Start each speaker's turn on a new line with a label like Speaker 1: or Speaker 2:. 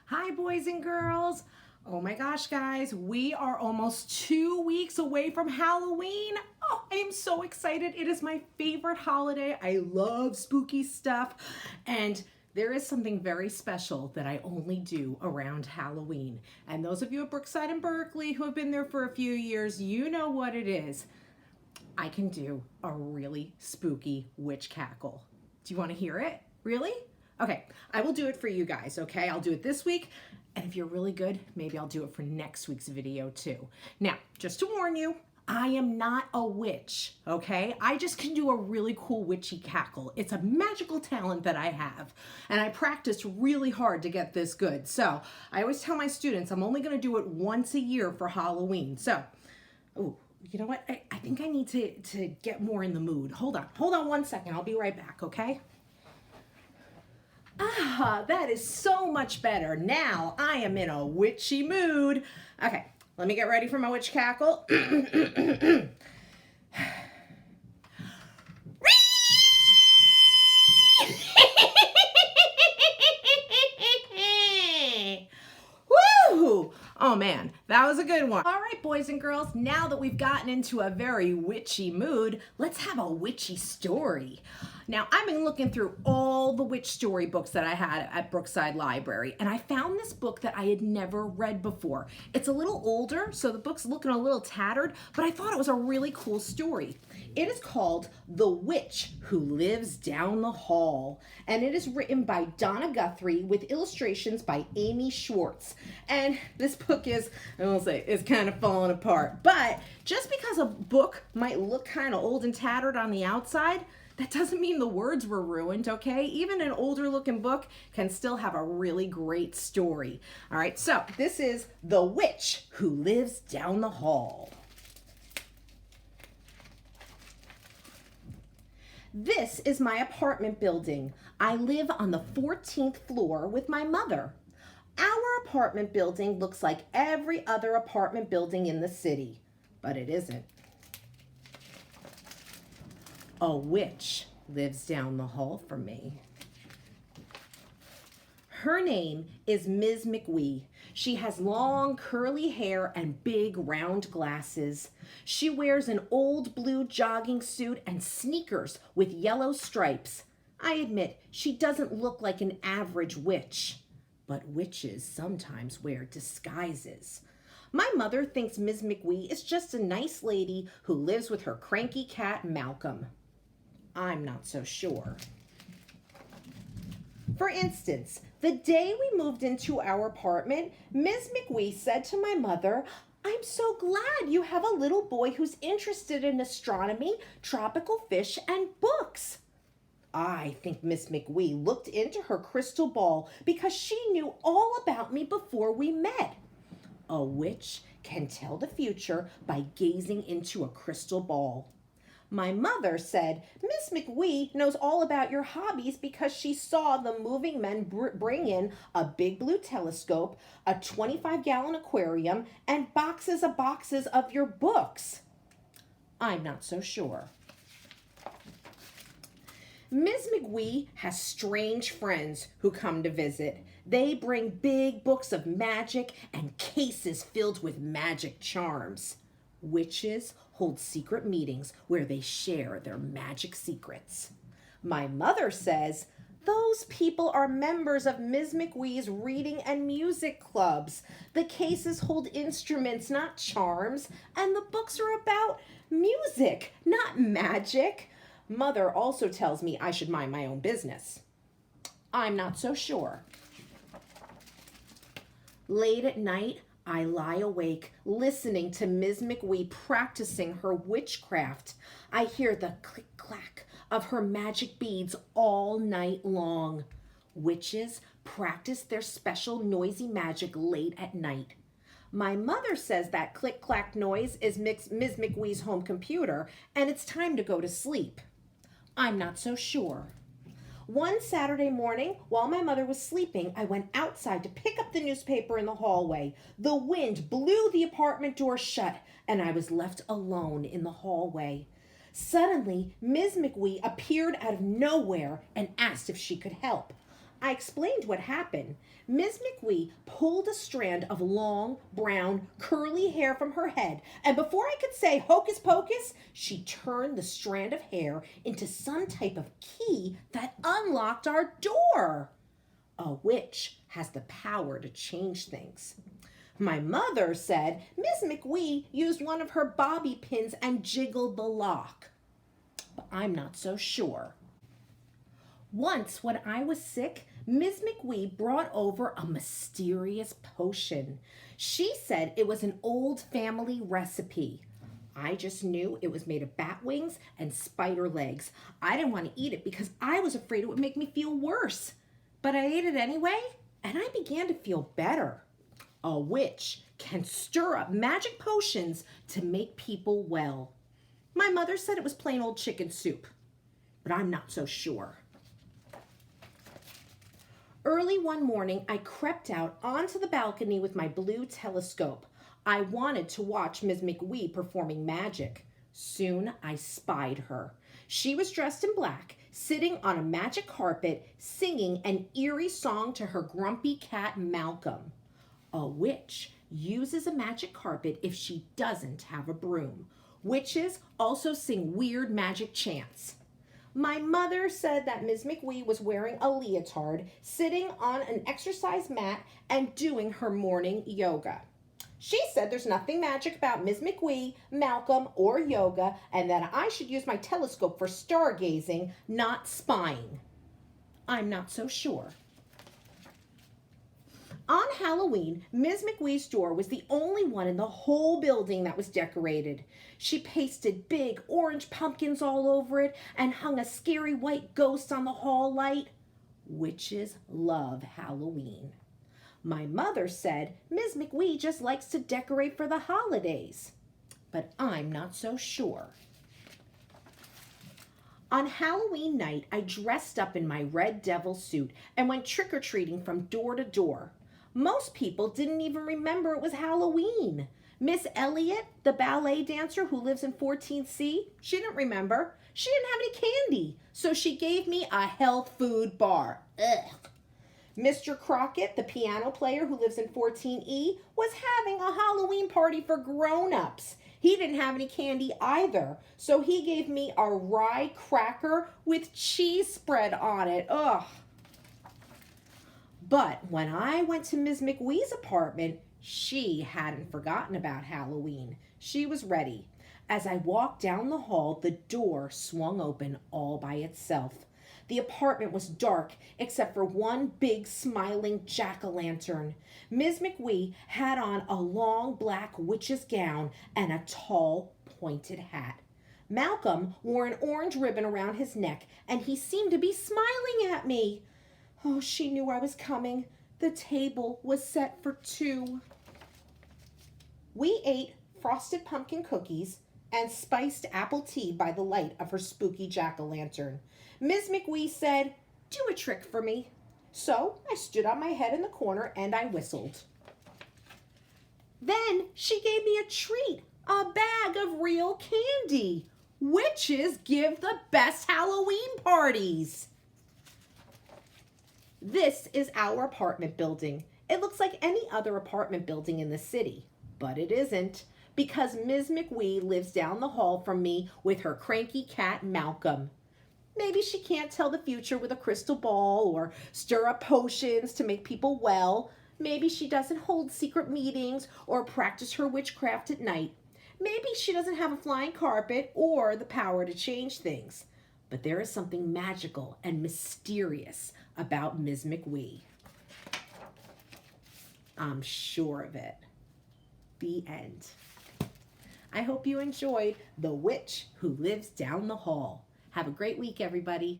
Speaker 1: Hi, boys and girls. Oh my gosh, guys, we are almost 2 weeks away from Halloween. Oh, I am so excited. It is my favorite holiday. I love spooky stuff. And there is something very special that I only do around Halloween. And those of you at Brookside and Berkeley who have been there for a few years, you know what it is. I can do a really spooky witch cackle. Do you want to hear it? Really? Okay, I will do it for you guys, okay? I'll do it this week, and if you're really good, maybe I'll do it for next week's video too. Now, just to warn you, I am not a witch, okay? I just can do a really cool witchy cackle. It's a magical talent that I have, and I practiced really hard to get this good. So I always tell my students I'm only gonna do it once a year for Halloween. So, oh, you know what? I think I need to get more in the mood. Hold on 1 second. I'll be right back, okay? Ah, that is so much better. Now I am in a witchy mood. Okay, let me get ready for my witch cackle. Woo! Oh man, that was a good one. All right, boys and girls, now that we've gotten into a very witchy mood, let's have a witchy story. Now, I've been looking through all the witch story books that I had at Brookside Library, and I found this book that I had never read before. It's a little older, so the book's looking a little tattered, but I thought it was a really cool story. It is called The Witch Who Lives Down the Hall, and it is written by Donna Guthrie with illustrations by Amy Schwartz. And this book is, I will say, it's kind of falling apart. But just because a book might look kind of old and tattered on the outside, that doesn't mean the words were ruined, okay? Even an older looking book can still have a really great story. All right, so this is The Witch Who Lives Down the Hall. This is my apartment building. I live on the 14th floor with my mother. Our apartment building looks like every other apartment building in the city, but it isn't. A witch lives down the hall from me. Her name is Ms. McWee. She has long curly hair and big round glasses. She wears an old blue jogging suit and sneakers with yellow stripes. I admit she doesn't look like an average witch, but witches sometimes wear disguises. My mother thinks Ms. McWee is just a nice lady who lives with her cranky cat, Malcolm. I'm not so sure. For instance, the day we moved into our apartment, Ms. McWee said to my mother, "I'm so glad you have a little boy who's interested in astronomy, tropical fish, and books." I think Miss McWee looked into her crystal ball because she knew all about me before we met. A witch can tell the future by gazing into a crystal ball. My mother said, "Miss McWee knows all about your hobbies because she saw the moving men bring in a big blue telescope, a 25-gallon aquarium, and boxes of your books." I'm not so sure. Ms. McWee has strange friends who come to visit. They bring big books of magic and cases filled with magic charms. Witches hold secret meetings where they share their magic secrets. My mother says those people are members of Ms. McWee's reading and music clubs. The cases hold instruments, not charms, and the books are about music, not magic. Mother also tells me I should mind my own business. I'm not so sure. Late at night, I lie awake listening to Ms. McWee practicing her witchcraft. I hear the click-clack of her magic beads all night long. Witches practice their special noisy magic late at night. My mother says that click-clack noise is Ms. McWee's home computer, and it's time to go to sleep. I'm not so sure. One Saturday morning, while my mother was sleeping, I went outside to pick up the newspaper in the hallway. The wind blew the apartment door shut, and I was left alone in the hallway. Suddenly, Ms. McWee appeared out of nowhere and asked if she could help. I explained what happened. Ms. McWee pulled a strand of long, brown, curly hair from her head, and before I could say hocus pocus, she turned the strand of hair into some type of key that unlocked our door. A witch has the power to change things. My mother said Miss McWee used one of her bobby pins and jiggled the lock. But I'm not so sure. Once, when I was sick, Miss McWee brought over a mysterious potion. She said it was an old family recipe. I just knew it was made of bat wings and spider legs. I didn't want to eat it because I was afraid it would make me feel worse. But I ate it anyway, and I began to feel better. A witch can stir up magic potions to make people well. My mother said it was plain old chicken soup, but I'm not so sure. Early one morning, I crept out onto the balcony with my blue telescope. I wanted to watch Ms. McWee performing magic. Soon I spied her. She was dressed in black, sitting on a magic carpet, singing an eerie song to her grumpy cat Malcolm. A witch uses a magic carpet if she doesn't have a broom. Witches also sing weird magic chants. My mother said that Ms. McWee was wearing a leotard, sitting on an exercise mat, and doing her morning yoga. She said there's nothing magic about Ms. McWee, Malcolm, or yoga, and that I should use my telescope for stargazing, not spying. I'm not so sure. On Halloween, Ms. McWee's door was the only one in the whole building that was decorated. She pasted big orange pumpkins all over it and hung a scary white ghost on the hall light. Witches love Halloween. My mother said Ms. McWee just likes to decorate for the holidays, but I'm not so sure. On Halloween night, I dressed up in my red devil suit and went trick-or-treating from door to door. Most people didn't even remember it was Halloween. Miss Elliot, the ballet dancer who lives in 14C, she didn't remember. She didn't have any candy, so she gave me a health food bar. Ugh. Mr. Crockett, the piano player who lives in 14E, was having a Halloween party for grown-ups. He didn't have any candy either, so he gave me a rye cracker with cheese spread on it. Ugh. But when I went to Ms. McWee's apartment, she hadn't forgotten about Halloween. She was ready. As I walked down the hall, the door swung open all by itself. The apartment was dark except for one big smiling jack-o'-lantern. Ms. McWee had on a long black witch's gown and a tall pointed hat. Malcolm wore an orange ribbon around his neck, and he seemed to be smiling at me. Oh, she knew I was coming. The table was set for 2. We ate frosted pumpkin cookies and spiced apple tea by the light of her spooky jack-o'-lantern. Ms. McWee said, "Do a trick for me." So I stood on my head in the corner and I whistled. Then she gave me a treat, a bag of real candy. Witches give the best Halloween parties. This is our apartment building. It looks like any other apartment building in the city, but it isn't, because Ms. McWee lives down the hall from me with her cranky cat, Malcolm. Maybe she can't tell the future with a crystal ball or stir up potions to make people well. Maybe she doesn't hold secret meetings or practice her witchcraft at night. Maybe she doesn't have a flying carpet or the power to change things. But there is something magical and mysterious about Ms. McWee. I'm sure of it. The end. I hope you enjoyed The Witch Who Lives Down the Hall. Have a great week, everybody.